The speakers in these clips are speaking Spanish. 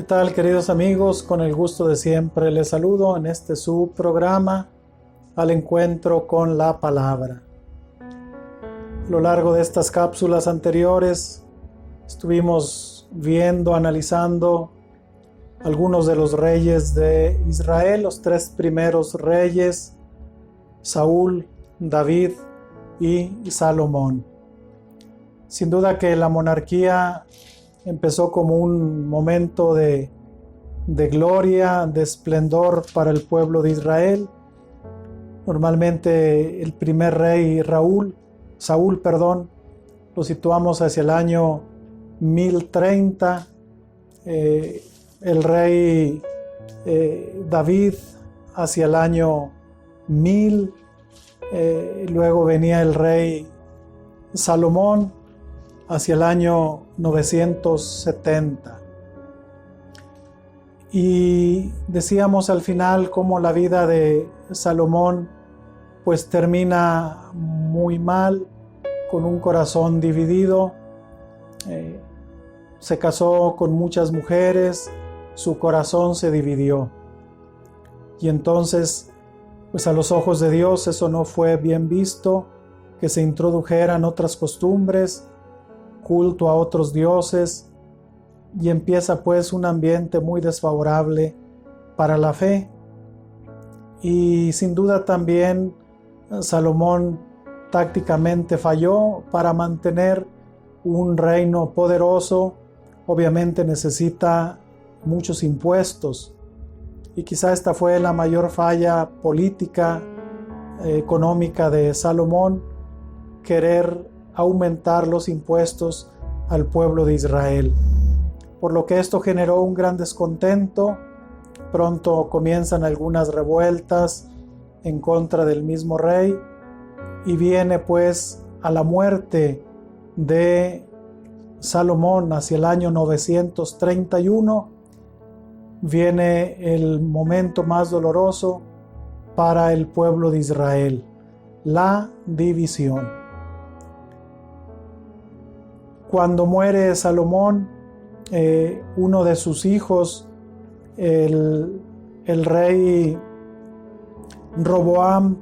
tal, queridos amigos? Con el gusto de siempre les saludo en este su programa Al Encuentro con la Palabra. A lo largo de estas cápsulas anteriores estuvimos viendo, analizando algunos de los reyes de Israel, los tres primeros reyes, Saúl, David y Salomón. Sin duda que la monarquía empezó como un momento de gloria, de esplendor para el pueblo de Israel. Normalmente el primer rey Saúl, lo situamos hacia el año 1030. El rey David hacia el año 1000. Luego venía el rey Salomón hacia el año 970. Y decíamos al final cómo la vida de Salomón pues termina muy mal, con un corazón dividido. Se casó con muchas mujeres, su corazón se dividió. Y entonces, pues a los ojos de Dios eso no fue bien visto, que se introdujeran otras costumbres, culto a otros dioses, y empieza pues un ambiente muy desfavorable para la fe. Y sin duda también Salomón tácticamente falló. Para mantener un reino poderoso, obviamente necesita muchos impuestos, y quizá esta fue la mayor falla política, económica de Salomón, querer aumentar los impuestos al pueblo de Israel, por lo que esto generó un gran descontento. Pronto comienzan algunas revueltas en contra del mismo rey, y viene pues a la muerte de Salomón hacia el año 931, viene el momento más doloroso para el pueblo de Israel, la división. Cuando muere Salomón, uno de sus hijos, el rey Roboam,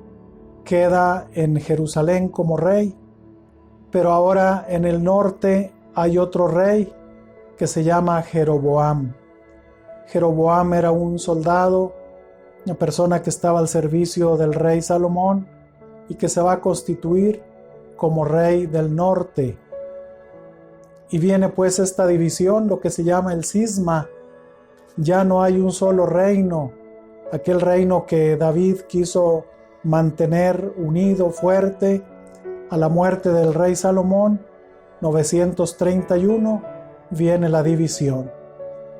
queda en Jerusalén como rey, pero ahora en el norte hay otro rey que se llama Jeroboam. Jeroboam era un soldado, una persona que estaba al servicio del rey Salomón y que se va a constituir como rey del norte. Y viene pues esta división, lo que se llama el cisma. Ya no hay un solo reino, aquel reino que David quiso mantener unido, fuerte. A la muerte del rey Salomón, 931, viene la división.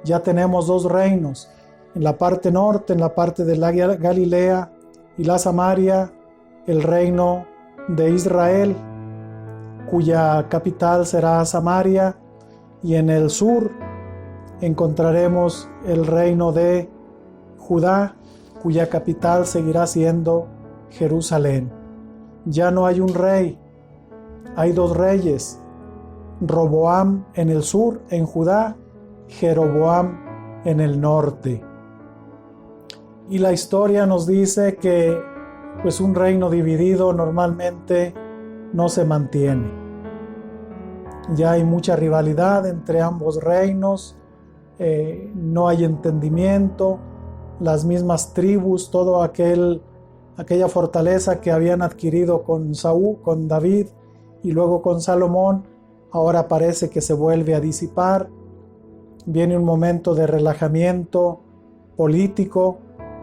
Ya tenemos dos reinos, en la parte norte, en la parte de la Galilea y la Samaria, el reino de Israel, cuya capital será Samaria, y en el sur encontraremos el reino de Judá, cuya capital seguirá siendo Jerusalén. Ya no hay un rey, hay dos reyes, Roboam en el sur, en Judá, Jeroboam en el norte. Y la historia nos dice que pues un reino dividido normalmente no se mantiene. Ya hay mucha rivalidad entre ambos reinos, no hay entendimiento, las mismas tribus, todo aquella fortaleza que habían adquirido con Saúl, con David y luego con Salomón, ahora parece que se vuelve a disipar. Viene un momento de relajamiento político,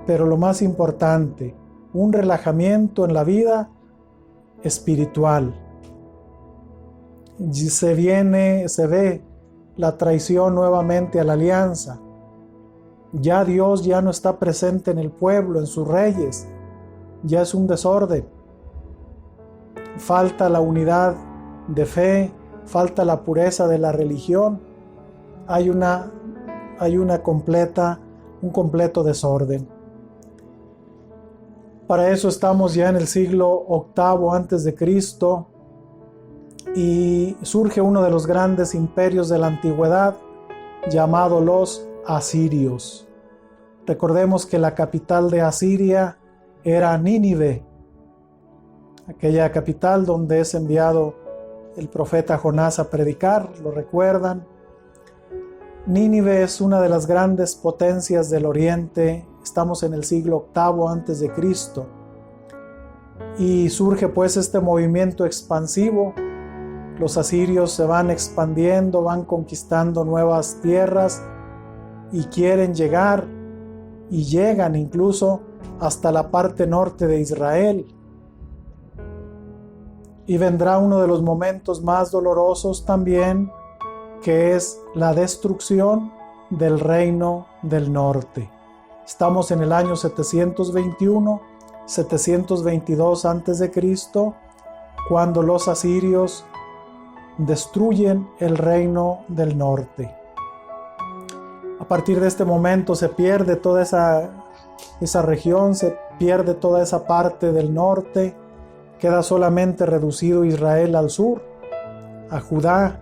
pero lo más importante, un relajamiento en la vida espiritual. Se ve la traición nuevamente a la alianza. Ya Dios ya no está presente en el pueblo, en sus reyes. Ya es un desorden. Falta la unidad de fe, falta la pureza de la religión. Hay un completo desorden. Para eso estamos ya en el siglo VIII antes de Cristo, y surge uno de los grandes imperios de la antigüedad, llamado los asirios. Recordemos que la capital de Asiria era Nínive, aquella capital donde es enviado el profeta Jonás a predicar, ¿lo recuerdan? Nínive es una de las grandes potencias del Oriente. Estamos en el siglo VIII antes de Cristo y surge pues este movimiento expansivo. Los asirios se van expandiendo, van conquistando nuevas tierras y quieren llegar y llegan incluso hasta la parte norte de Israel. Y vendrá uno de los momentos más dolorosos también, que es la destrucción del reino del norte. Estamos en el año 721, 722 a.C., cuando los asirios destruyen el reino del norte. A partir de este momento se pierde toda esa región, se pierde toda esa parte del norte, queda solamente reducido Israel al sur, a Judá,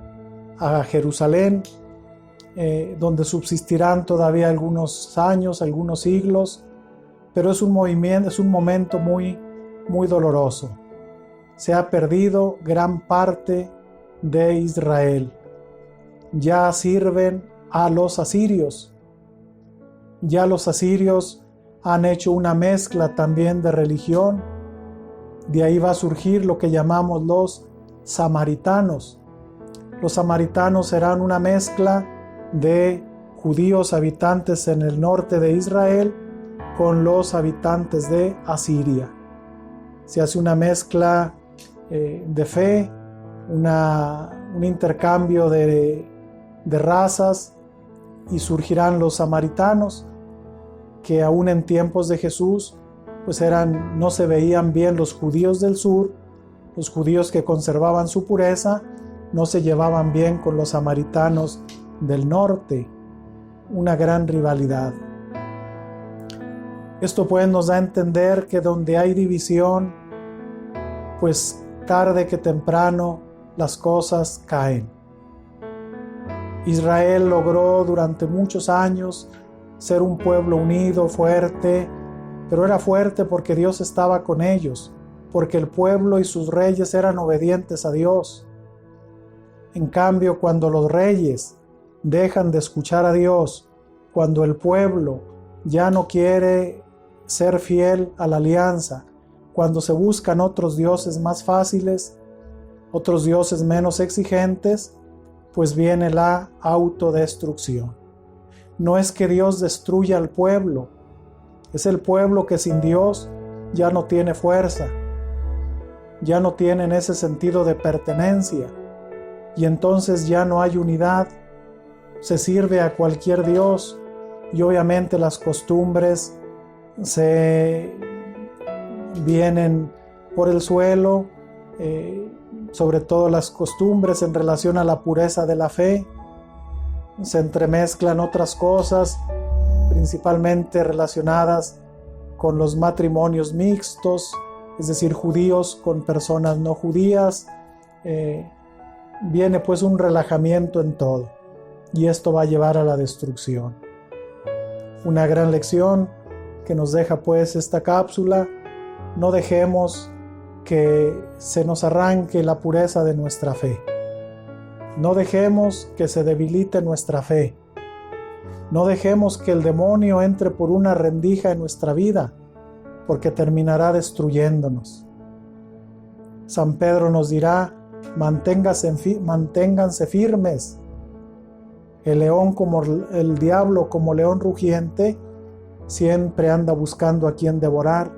a Jerusalén, donde subsistirán todavía algunos años, algunos siglos, pero es un momento muy, muy doloroso. Se ha perdido gran parte de Israel. Ya sirven a los asirios. Ya los asirios han hecho una mezcla también de religión. De ahí va a surgir lo que llamamos los samaritanos. Los samaritanos serán una mezcla de judíos habitantes en el norte de Israel con los habitantes de Asiria. Se hace una mezcla de fe, un intercambio de razas, y surgirán los samaritanos, que aún en tiempos de Jesús pues no se veían bien los judíos del sur. Los judíos que conservaban su pureza no se llevaban bien con los samaritanos del norte. Una gran rivalidad. Esto pues nos da a entender que donde hay división, pues tarde que temprano las cosas caen. Israel logró durante muchos años ser un pueblo unido, fuerte, pero era fuerte porque Dios estaba con ellos, porque el pueblo y sus reyes eran obedientes a Dios. En cambio, cuando los reyes dejan de escuchar a Dios, cuando el pueblo ya no quiere ser fiel a la alianza, cuando se buscan otros dioses más fáciles, otros dioses menos exigentes, pues viene la autodestrucción. No es que Dios destruya al pueblo, es el pueblo que sin Dios ya no tiene fuerza, ya no tiene ese sentido de pertenencia, y entonces ya no hay unidad, se sirve a cualquier dios, y obviamente las costumbres se vienen por el suelo, sobre todo las costumbres en relación a la pureza de la fe. Se entremezclan otras cosas, principalmente relacionadas con los matrimonios mixtos, es decir, judíos con personas no judías. Viene pues un relajamiento en todo, y esto va a llevar a la destrucción. Una gran lección que nos deja pues esta cápsula: no dejemos que se nos arranque la pureza de nuestra fe. No dejemos que se debilite nuestra fe. No dejemos que el demonio entre por una rendija en nuestra vida, porque terminará destruyéndonos. San Pedro nos dirá: manténganse firmes. El diablo, como león rugiente, siempre anda buscando a quien devorar.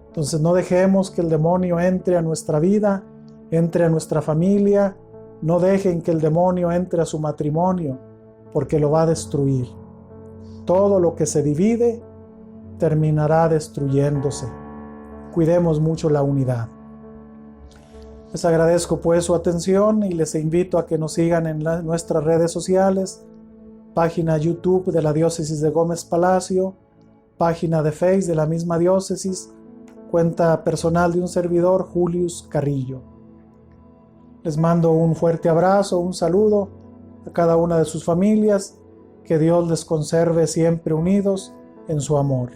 Entonces no dejemos que el demonio entre a nuestra vida, entre a nuestra familia. No dejen que el demonio entre a su matrimonio, porque lo va a destruir. Todo lo que se divide terminará destruyéndose. Cuidemos mucho la unidad. Les agradezco pues su atención y les invito a que nos sigan en nuestras redes sociales, página YouTube de la Diócesis de Gómez Palacio, página de Facebook de la misma diócesis, cuenta personal de un servidor, Julius Carrillo. Les mando un fuerte abrazo, un saludo a cada una de sus familias que Dios les conserve siempre unidos en su amor.